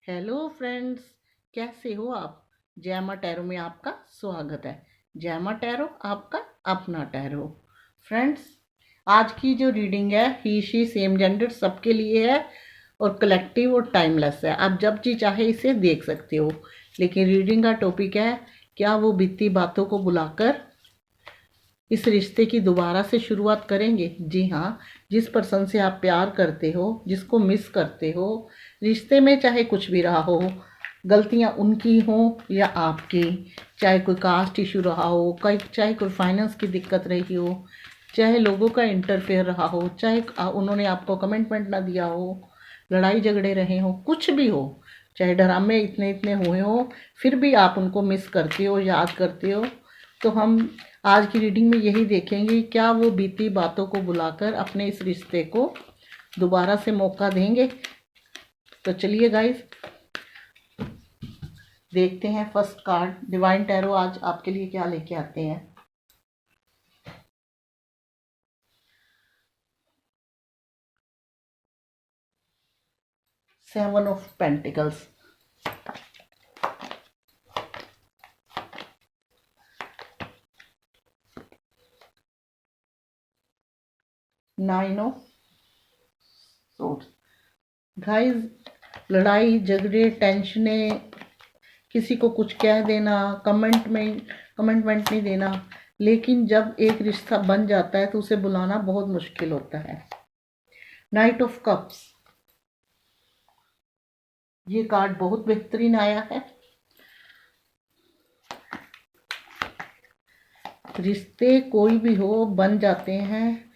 Hello friends, कैसे हो आप। जैमा टैरो में आपका स्वागत है। जैमा टैरो आपका अपना टैरो। फ्रेंड्स, आज की जो रीडिंग है ही शी सेम जेंडर सबके लिए है और कलेक्टिव और टाइमलेस है। आप जब जी चाहे इसे देख सकते हो। लेकिन रीडिंग का टॉपिक है, क्या वो बीती बातों को बुलाकर इस रिश्ते की दोबारा से शुरुआत करेंगे। जी हाँ, जिस पर्सन से आप प्यार करते हो, जिसको मिस करते हो, रिश्ते में चाहे कुछ भी रहा हो, गलतियाँ उनकी हों या आपकी, चाहे कोई कास्ट इशू रहा हो, चाहे कोई फाइनेंस की दिक्कत रही हो, चाहे लोगों का इंटरफेयर रहा हो, चाहे उन्होंने आपको कमिटमेंट ना दिया हो, लड़ाई झगड़े रहे हो, कुछ भी हो, चाहे ड्रामे इतने इतने हुए हो, फिर भी आप उनको मिस करते हो, याद करते हो। तो हम आज की रीडिंग में यही देखेंगे, क्या वो बीती बातों को बुलाकर अपने इस रिश्ते को दोबारा से मौका देंगे। तो चलिए गाइस, देखते हैं फर्स्ट कार्ड डिवाइन टैरो आज आपके लिए क्या लेके आते हैं। Seven of pentacles, nine of swords. Guys, लड़ाई झगड़े टेंशनें, किसी को कुछ कह देना, कमेंटमेंट नहीं देना, लेकिन जब एक रिश्ता बन जाता है तो उसे बुलाना बहुत मुश्किल होता है। नाइट ऑफ कप्स, ये कार्ड बहुत बेहतरीन आया है। रिश्ते कोई भी हो बन जाते हैं,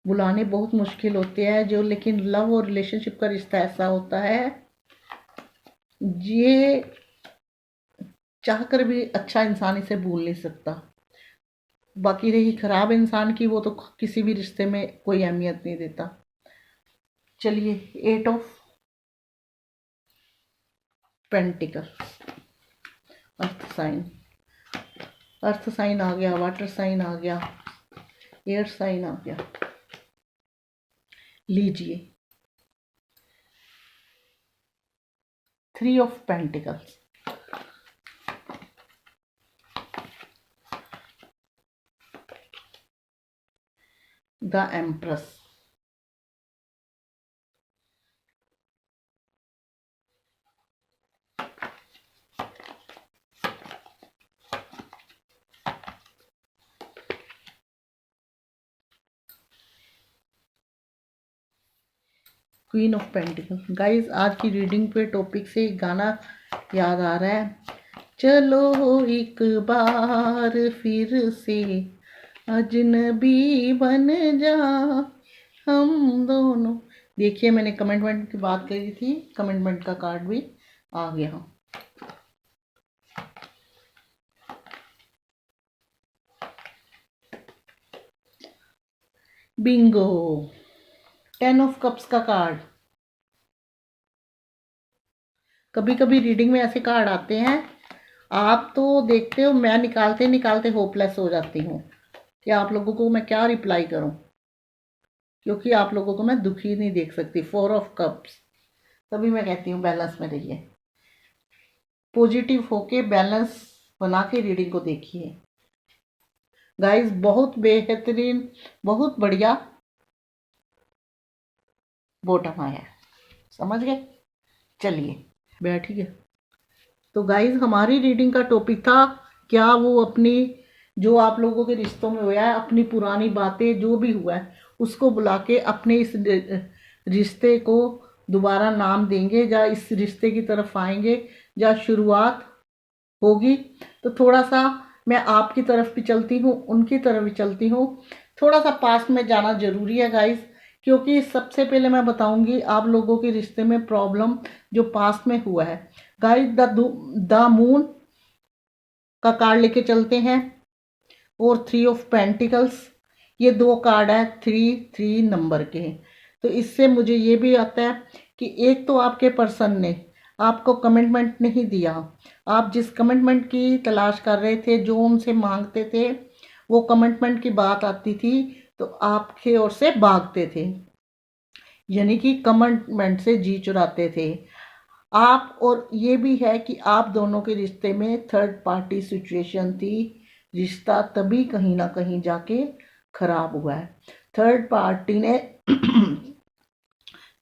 बुलाने बहुत मुश्किल होते हैं जो, लेकिन लव और रिलेशनशिप का रिश्ता ऐसा होता है, ये चाहकर भी अच्छा इंसान इसे भूल नहीं सकता। बाकी रही खराब इंसान की, वो तो किसी भी रिश्ते में कोई अहमियत नहीं देता। चलिए, eight of pentacle, earth sign. Earth sign आ गया, वाटर साइन आ गया, एयर साइन आ गया। लीजिए, three of pentacles, the empress, queen of pentacle. Guys, आज की रीडिंग पे टॉपिक से एक गाना याद आ रहा है, चलो एक बार फिर से अजनबी बन जा हम दोनों। देखिए, मैंने कमिटमेंट की बात करी थी, कमिटमेंट का कार्ड भी आ गया। बिंगो, टेन ऑफ कप्स का कार्ड। कभी कभी रीडिंग में ऐसे कार्ड आते हैं, आप तो देखते हो, मैं निकालते निकालते होपलेस हो जाती हूँ कि आप लोगों को मैं क्या रिप्लाई करूँ, क्योंकि आप लोगों को मैं दुखी नहीं देख सकती। फोर ऑफ कप्स, तभी मैं कहती हूँ बैलेंस में रहिए, पॉजिटिव होके बैलेंस बना के रीडिंग को देखिए। गाइस, बहुत बेहतरीन, बहुत बढ़िया बॉटम आया, समझ गए। चलिए, बैठिए। तो गाइस, हमारी रीडिंग का टॉपिक था, क्या वो अपनी, जो आप लोगों के रिश्तों में हुआ है, अपनी पुरानी बातें जो भी हुआ है उसको बुला के अपने इस रिश्ते को दोबारा नाम देंगे, या इस रिश्ते की तरफ आएंगे, या शुरुआत होगी। तो थोड़ा सा मैं आपकी तरफ भी चलती हूँ, उनकी तरफ भी चलती हूँ, थोड़ा सा पास में जाना जरूरी है गाइस, क्योंकि सबसे पहले मैं बताऊंगी आप लोगों के रिश्ते में प्रॉब्लम जो पास्ट में हुआ है। गाइस, द मून का कार्ड लेके चलते हैं, और थ्री ऑफ पेंटिकल्स, ये दो कार्ड है थ्री थ्री नंबर के। तो इससे मुझे ये भी आता है कि एक तो आपके पर्सन ने आपको कमिटमेंट नहीं दिया, आप जिस कमिटमेंट की तलाश कर रहे थे, जो उनसे मांगते थे, वो कमिटमेंट की बात आती थी तो आपके ओर से भागते थे, यानी कि कमिटमेंट से जी चुराते थे। आप, और ये भी है कि आप दोनों के रिश्ते में थर्ड पार्टी सिचुएशन थी। रिश्ता तभी कहीं ना कहीं जाके खराब हुआ है। थर्ड पार्टी ने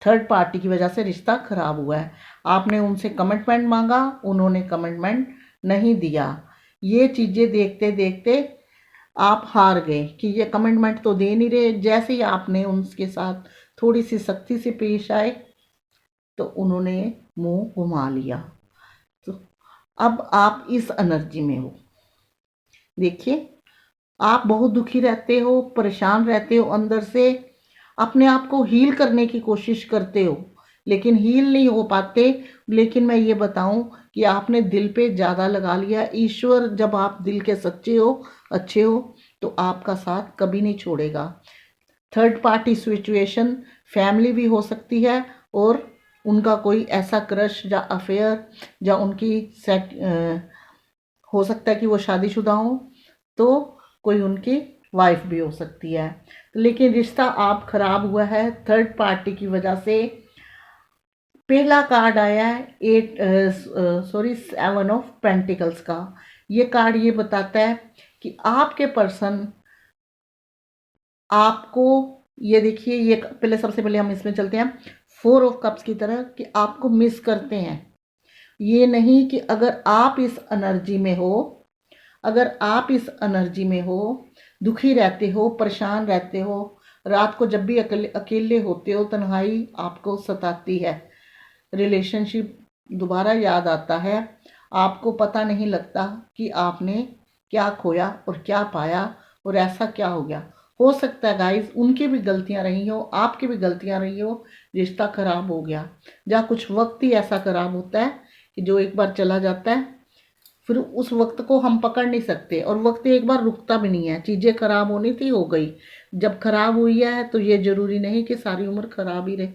थर्ड पार्टी की वजह से रिश्ता खराब हुआ है। आपने उनसे कमिटमेंट मांगा, उन्होंने कमिटमेंट नहीं दिया। ये चीज़ें देखते देखते आप हार गए कि ये कमिटमेंट तो दे नहीं रहे। जैसे ही आपने उनके साथ थोड़ी सी सख्ती से पेश आए तो उन्होंने मुंह घुमा लिया। तो अब आप इस एनर्जी में हो। देखिए, आप बहुत दुखी रहते हो, परेशान रहते हो अंदर से, अपने आप को हील करने की कोशिश करते हो लेकिन हील नहीं हो पाते। लेकिन मैं ये बताऊं कि आपने दिल पे ज़्यादा लगा लिया। ईश्वर, जब आप दिल के सच्चे हो, अच्छे हो, तो आपका साथ कभी नहीं छोड़ेगा। थर्ड पार्टी सिचुएशन फैमिली भी हो सकती है, और उनका कोई ऐसा क्रश या अफेयर, या उनकी सेट हो सकता है कि वो शादीशुदा हो, तो कोई उनकी वाइफ भी हो सकती है। लेकिन रिश्ता आप खराब हुआ है थर्ड पार्टी की वजह से। पहला कार्ड आया है 7 ऑफ पेंटिकल्स का। ये कार्ड ये बताता है कि आपके पर्सन आपको, ये देखिए, ये पहले, सबसे पहले हम इसमें चलते हैं 4 ऑफ कप्स की तरह, कि आपको मिस करते हैं। ये नहीं कि अगर आप इस एनर्जी में हो, अगर आप इस एनर्जी में हो, दुखी रहते हो, परेशान रहते हो, रात को जब भी अकेले अकेले होते हो, तन्हाई आपको सताती है, रिलेशनशिप दोबारा याद आता है, आपको पता नहीं लगता कि आपने क्या खोया और क्या पाया और ऐसा क्या हो गया। हो सकता है गाइस उनकी भी गलतियां रही हो, आपकी भी गलतियां रही हो, रिश्ता खराब हो गया। या कुछ वक्त ही ऐसा खराब होता है कि जो एक बार चला जाता है, फिर उस वक्त को हम पकड़ नहीं सकते, और वक्त एक बार रुकता भी नहीं है। चीज़ें खराब होनी थी, हो गई। जब खराब हुई है तो ये जरूरी नहीं कि सारी उम्र खराब ही रहे,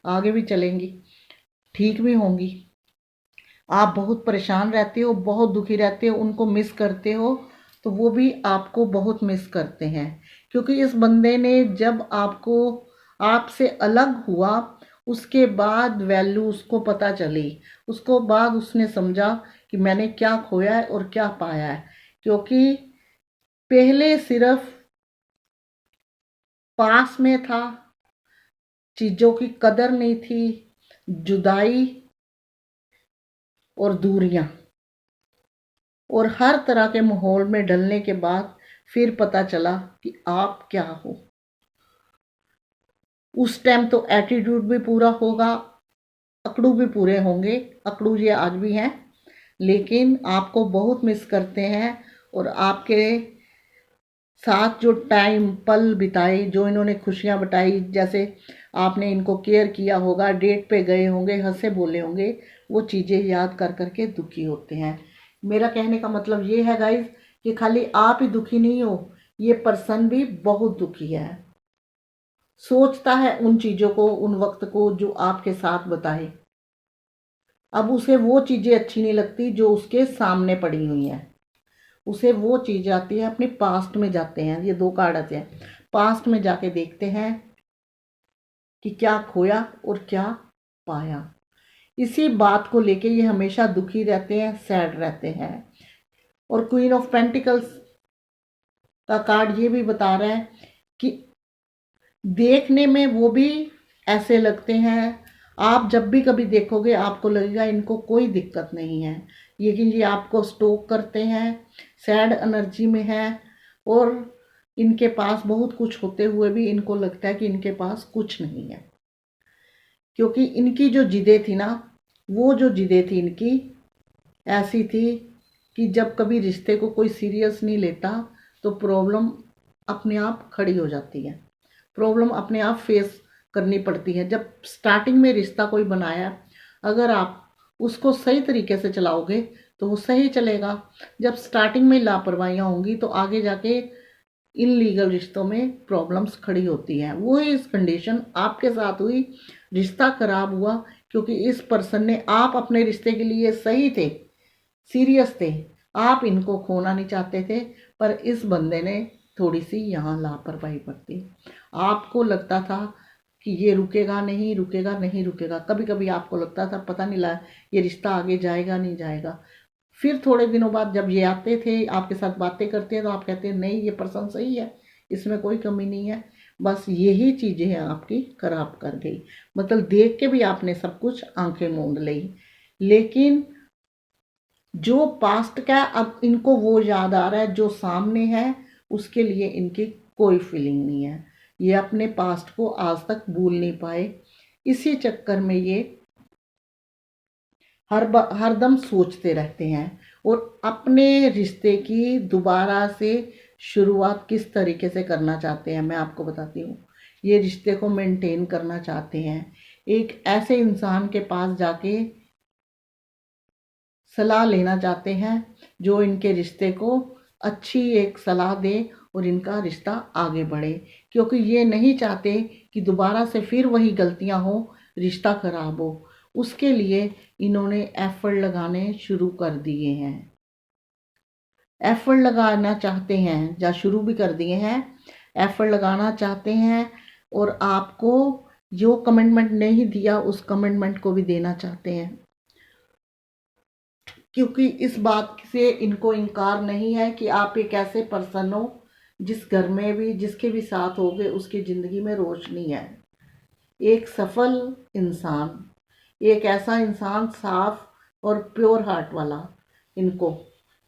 आगे भी चलेंगी, ठीक भी होंगी। आप बहुत परेशान रहते हो, बहुत दुखी रहते हो, उनको मिस करते हो, तो वो भी आपको बहुत मिस करते हैं। क्योंकि इस बंदे ने जब आपको, आपसे अलग हुआ, उसके बाद वैल्यू उसको पता चली, उसको बाद उसने समझा कि मैंने क्या खोया है और क्या पाया है। क्योंकि पहले सिर्फ पास में था, चीज़ों की कदर नहीं थी, जुदाई और दूरियां, और हर तरह के माहौल में ढलने के बाद फिर पता चला कि आप क्या हो। उस टाइम तो एटीट्यूड भी पूरा होगा, अकड़ू भी पूरे होंगे, अकड़ू ये आज भी हैं, लेकिन आपको बहुत मिस करते हैं। और आपके साथ जो टाइम पल बिताए, जो इन्होंने खुशियां बिताई, जैसे आपने इनको केयर किया होगा, डेट पे गए होंगे, हंसे बोले होंगे, वो चीज़ें याद कर करके दुखी होते हैं। मेरा कहने का मतलब ये है गाइज कि खाली आप ही दुखी नहीं हो, ये पर्सन भी बहुत दुखी है। सोचता है उन चीज़ों को, उन वक्त को जो आपके साथ बताए। अब उसे वो चीज़ें अच्छी नहीं लगती जो उसके सामने पड़ी हुई हैं। उसे वो चीज़ आती है, अपने पास्ट में जाते हैं, ये 2 कार्ड आते हैं, पास्ट में जाके देखते हैं कि क्या खोया और क्या पाया। इसी बात को लेके ये हमेशा दुखी रहते हैं, सैड रहते हैं। और क्वीन ऑफ पेंटिकल्स का कार्ड ये भी बता रहा है कि देखने में वो भी ऐसे लगते हैं, आप जब भी कभी देखोगे आपको लगेगा इनको कोई दिक्कत नहीं है, लेकिन ये आपको स्टोक करते हैं, सैड एनर्जी में है, और इनके पास बहुत कुछ होते हुए भी इनको लगता है कि इनके पास कुछ नहीं है। क्योंकि इनकी जो जिदें थी ना, वो जो जिदें थी इनकी ऐसी थी कि जब कभी रिश्ते को कोई सीरियस नहीं लेता तो प्रॉब्लम अपने आप खड़ी हो जाती है, प्रॉब्लम अपने आप फेस करनी पड़ती है। जब स्टार्टिंग में रिश्ता कोई बनाया, अगर आप उसको सही तरीके से चलाओगे तो वो सही चलेगा। जब स्टार्टिंग में लापरवाहियाँ होंगी तो आगे जाके इन लीगल रिश्तों में प्रॉब्लम्स खड़ी होती हैं। वो इस कंडीशन आपके साथ हुई, रिश्ता खराब हुआ, क्योंकि इस पर्सन ने, आप अपने रिश्ते के लिए सही थे, सीरियस थे, आप इनको खोना नहीं चाहते थे, पर इस बंदे ने थोड़ी सी यहाँ लापरवाही बरती। आपको लगता था कि ये रुकेगा नहीं, रुकेगा नहीं, रुकेगा। कभी कभी आपको लगता था पता नहीं लगा ये रिश्ता आगे जाएगा नहीं जाएगा। फिर थोड़े दिनों बाद जब ये आते थे, आपके साथ बातें करते हैं, तो आप कहते हैं नहीं ये पर्सन सही है, इसमें कोई कमी नहीं है। बस यही चीज़ें हैं आपकी खराब कर गई। मतलब देख के भी आपने सब कुछ आंखें मूंद ली, लेकिन जो पास्ट का है, अब इनको वो याद आ रहा है जो सामने है, उसके लिए इनकी कोई फीलिंग नहीं है। ये अपने पास्ट को आज तक भूल नहीं पाए। इसी चक्कर में ये हरदम सोचते रहते हैं और अपने रिश्ते की दोबारा से शुरुआत किस तरीके से करना चाहते हैं मैं आपको बताती हूँ। ये रिश्ते को मेंटेन करना चाहते हैं, एक ऐसे इंसान के पास जाके सलाह लेना चाहते हैं जो इनके रिश्ते को अच्छी एक सलाह दे और इनका रिश्ता आगे बढ़े, क्योंकि ये नहीं चाहते कि दोबारा से फिर वही गलतियां हो, रिश्ता खराब हो। उसके लिए इन्होंने एफर्ट लगाने शुरू कर दिए हैं, एफर्ट लगाना चाहते हैं या शुरू भी कर दिए हैं, एफर्ट लगाना चाहते हैं। और आपको जो कमिटमेंट नहीं दिया उस कमिटमेंट को भी देना चाहते हैं, क्योंकि इस बात से इनको इनकार नहीं है कि आप एक ऐसे पर्सन हो जिस घर में भी जिसके भी साथ होगे उसकी ज़िंदगी में रोशनी है। एक सफल इंसान, एक ऐसा इंसान साफ और प्योर हार्ट वाला, इनको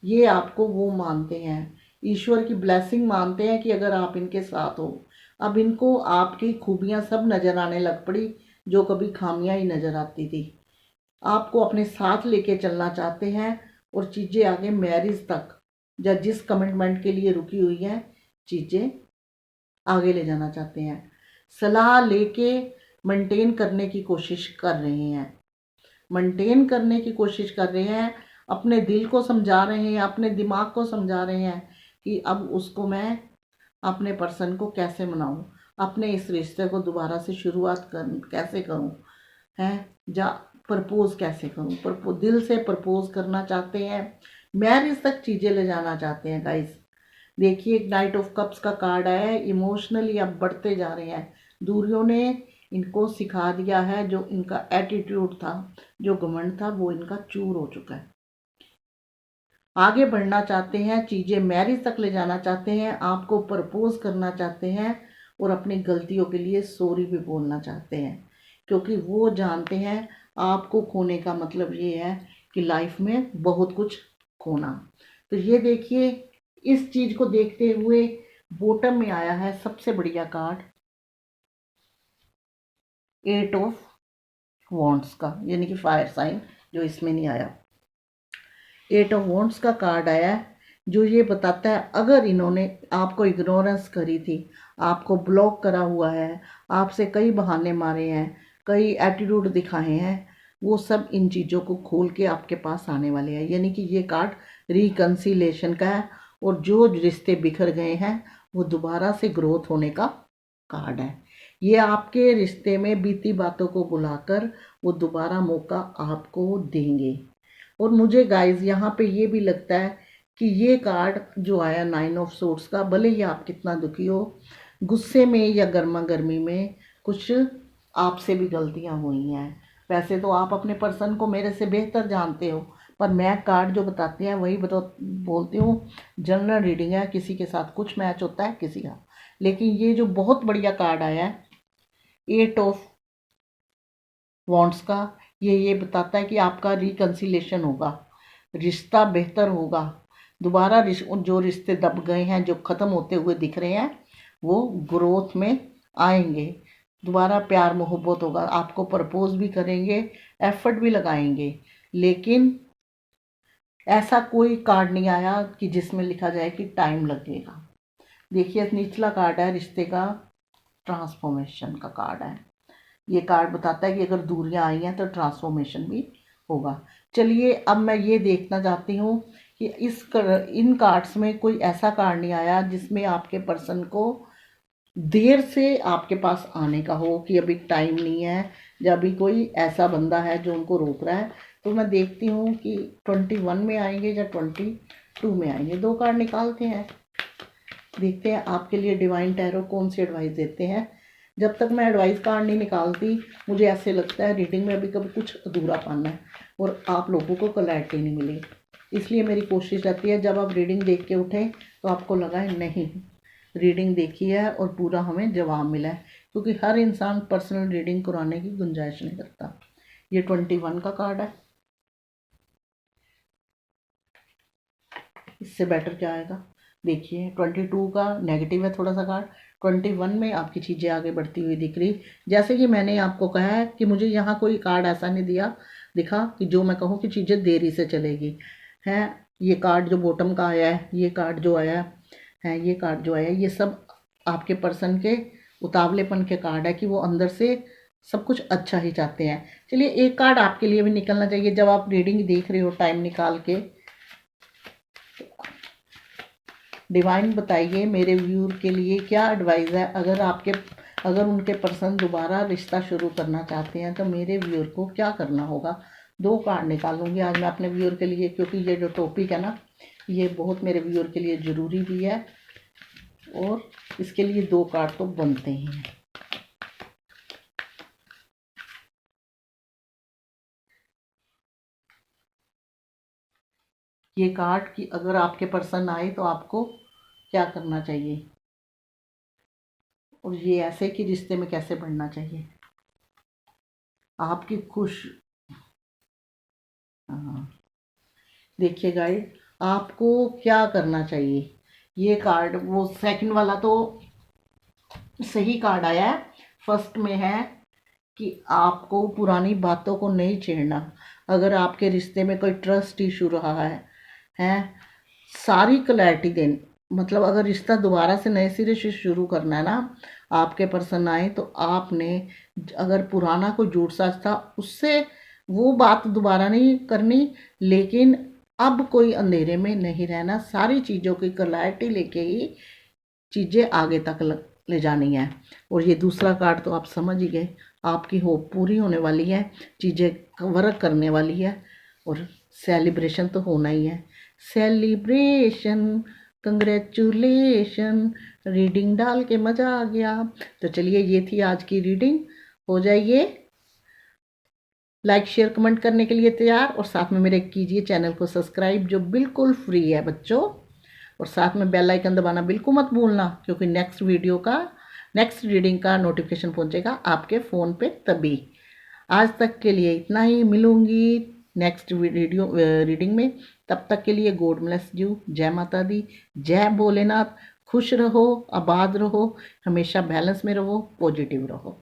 ये आपको वो मानते हैं, ईश्वर की ब्लेसिंग मानते हैं कि अगर आप इनके साथ हो। अब इनको आपकी खूबियाँ सब नज़र आने लग पड़ी जो कभी खामियां ही नज़र आती थी। आपको अपने साथ लेके चलना चाहते हैं और चीज़ें आगे मैरिज तक या जिस कमिटमेंट के लिए रुकी हुई हैं चीज़ें आगे ले जाना चाहते हैं। सलाह लेके मेंटेन करने की कोशिश कर रहे हैं, मेंटेन करने की कोशिश कर रहे हैं, अपने दिल को समझा रहे हैं, अपने दिमाग को समझा रहे हैं कि अब उसको मैं अपने पर्सन को कैसे मनाऊं, अपने इस रिश्ते को दोबारा से शुरुआत कैसे करूं, हैं या प्रपोज कैसे करूं। दिल से प्रपोज करना चाहते हैं, मैरिज तक चीज़ें ले जाना चाहते हैं गाइस। देखिए एक नाइट ऑफ कप्स का कार्ड आया है, इमोशनली अब बढ़ते जा रहे हैं। दूरियों ने इनको सिखा दिया है, जो इनका एटीट्यूड था, जो घमंड था, वो इनका चूर हो चुका है। आगे बढ़ना चाहते हैं, चीज़ें मैरिज तक ले जाना चाहते हैं, आपको प्रपोज करना चाहते हैं और अपनी गलतियों के लिए सॉरी भी बोलना चाहते हैं, क्योंकि वो जानते हैं आपको खोने का मतलब ये है कि लाइफ में बहुत कुछ खोना। तो ये देखिए इस चीज़ को देखते हुए बॉटम में आया है सबसे बढ़िया कार्ड, 8 ऑफ वॉन्ड्स का, यानी कि फायर साइन, जो इसमें नहीं आया। 8 ऑफ वॉन्ड्स का कार्ड आया है जो ये बताता है अगर इन्होंने आपको इग्नोरेंस करी थी, आपको ब्लॉक करा हुआ है, आपसे कई बहाने मारे हैं, कई एटीट्यूड दिखाए हैं, वो सब इन चीज़ों को खोल के आपके पास आने वाले हैं। यानी कि ये कार्ड रिकन्सिलेशन का है और जो रिश्ते बिखर गए हैं वो दोबारा से ग्रोथ होने का कार्ड है। ये आपके रिश्ते में बीती बातों को बुलाकर वो दोबारा मौका आपको देंगे। और मुझे गाइज यहाँ पे ये भी लगता है कि ये कार्ड जो आया 9 ऑफ सोर्ड्स का, भले ही आप कितना दुखी हो, गुस्से में या गर्मा गर्मी में कुछ आपसे भी गलतियाँ हुई हैं। वैसे तो आप अपने पर्सन को मेरे से बेहतर जानते हो, पर मैं कार्ड जो बताते हैं वही बोलती हूँ। जनरल रीडिंग है, किसी के साथ कुछ मैच होता है किसी का। लेकिन ये जो बहुत बढ़िया कार्ड आया है 8 ऑफ वॉन्ड्स का, ये बताता है कि आपका रिकन्सिलेशन होगा, रिश्ता बेहतर होगा, दोबारा जो रिश्ते दब गए हैं, जो ख़त्म होते हुए दिख रहे हैं, वो ग्रोथ में आएंगे, दोबारा प्यार मोहब्बत होगा, आपको प्रपोज भी करेंगे, एफर्ट भी लगाएंगे। लेकिन ऐसा कोई कार्ड नहीं आया कि जिसमें लिखा जाए कि टाइम लगेगा। देखिए निचला कार्ड है रिश्ते का ट्रांसफॉर्मेशन का कार्ड है। ये कार्ड बताता है कि अगर दूरियां आई हैं तो ट्रांसफॉर्मेशन भी होगा। चलिए अब मैं ये देखना चाहती हूँ कि इन कार्ड्स में कोई ऐसा कार्ड नहीं आया जिसमें आपके पर्सन को देर से आपके पास आने का हो, कि अभी टाइम नहीं है, या अभी कोई ऐसा बंदा है जो उनको रोक रहा है। तो मैं देखती हूँ कि 21 में आएंगे या 22 में आएंगे। 2 कार्ड निकालते हैं, देखते हैं आपके लिए डिवाइन टैरो कौन सी एडवाइस देते हैं जब तक मैं एडवाइस कार्ड नहीं निकालती मुझे ऐसे लगता है रीडिंग में अभी कभी कुछ अधूरा पाना है और आप लोगों को क्लैरिटी नहीं मिली। इसलिए मेरी कोशिश रहती है जब आप रीडिंग देख के उठें तो आपको लगा है नहीं रीडिंग देखी है और पूरा हमें जवाब मिला है, क्योंकि हर इंसान पर्सनल रीडिंग कराने की गुंजाइश नहीं करता। ये 21 का कार्ड है, इससे बेटर क्या आएगा देखिए। 22 का नेगेटिव है थोड़ा सा कार्ड, 21 में आपकी चीज़ें आगे बढ़ती हुई दिख रही। जैसे कि मैंने आपको कहा है कि मुझे यहाँ कोई कार्ड ऐसा नहीं दिखा कि जो मैं कहूँ कि चीज़ें देरी से चलेगी। है ये कार्ड जो बॉटम का आया है, ये कार्ड जो आया है, ये कार्ड जो आया है, ये सब आपके पर्सन के उतावलेपन के कार्ड है कि वो अंदर से सब कुछ अच्छा ही चाहते हैं। चलिए एक कार्ड आपके लिए भी निकलना चाहिए जब आप रीडिंग देख रहे हो टाइम निकाल के। डिवाइन बताइए मेरे व्यूअर के लिए क्या एडवाइस है, अगर उनके पर्सन दोबारा रिश्ता शुरू करना चाहते हैं तो मेरे व्यूअर को क्या करना होगा। 2 कार्ड निकालूंगी आज मैं अपने व्यूअर के लिए, क्योंकि ये जो टॉपिक है ना ये बहुत मेरे व्यूअर के लिए ज़रूरी भी है और इसके लिए 2 कार्ड तो बनते ही हैं। ये कार्ड कि अगर आपके पर्सन आए तो आपको क्या करना चाहिए और ये ऐसे कि रिश्ते में कैसे बढ़ना चाहिए। आपकी खुश हाँ देखिए गाइड आपको क्या करना चाहिए। ये कार्ड वो सेकंड वाला तो सही कार्ड आया है। फर्स्ट में है कि आपको पुरानी बातों को नहीं छेड़ना। अगर आपके रिश्ते में कोई ट्रस्ट इशू रहा है सारी क्लैरिटी देनी, मतलब अगर रिश्ता दोबारा से नए सिरे से शुरू करना है ना आपके पर्सन आए तो आपने अगर पुराना कोई झूठ साज था उससे वो बात दोबारा नहीं करनी, लेकिन अब कोई अंधेरे में नहीं रहना, सारी चीज़ों की क्लैरिटी लेके ही चीज़ें आगे तक ले जानी है। और ये दूसरा कार्ड तो आप समझ ही गए, आपकी होप पूरी होने वाली है, चीज़ें वर्क करने वाली है और सेलिब्रेशन तो होना ही है। सेलिब्रेशन कंग्रेचुलेशन, रीडिंग डाल के मज़ा आ गया। तो चलिए ये थी आज की रीडिंग। हो जाइए लाइक शेयर कमेंट करने के लिए तैयार और साथ में मेरे कीजिए चैनल को सब्सक्राइब जो बिल्कुल फ्री है बच्चों, और साथ में बेल आइकन दबाना बिल्कुल मत भूलना, क्योंकि नेक्स्ट रीडिंग का नोटिफिकेशन पहुंचेगा आपके फ़ोन पे तभी। आज तक के लिए इतना ही, मिलूंगी नेक्स्ट रीडिंग में। तब तक के लिए गॉड ब्लेस यू। जय माता दी, जय भोलेनाथ। खुश रहो, आबाद रहो, हमेशा बैलेंस में रहो, पॉजिटिव रहो।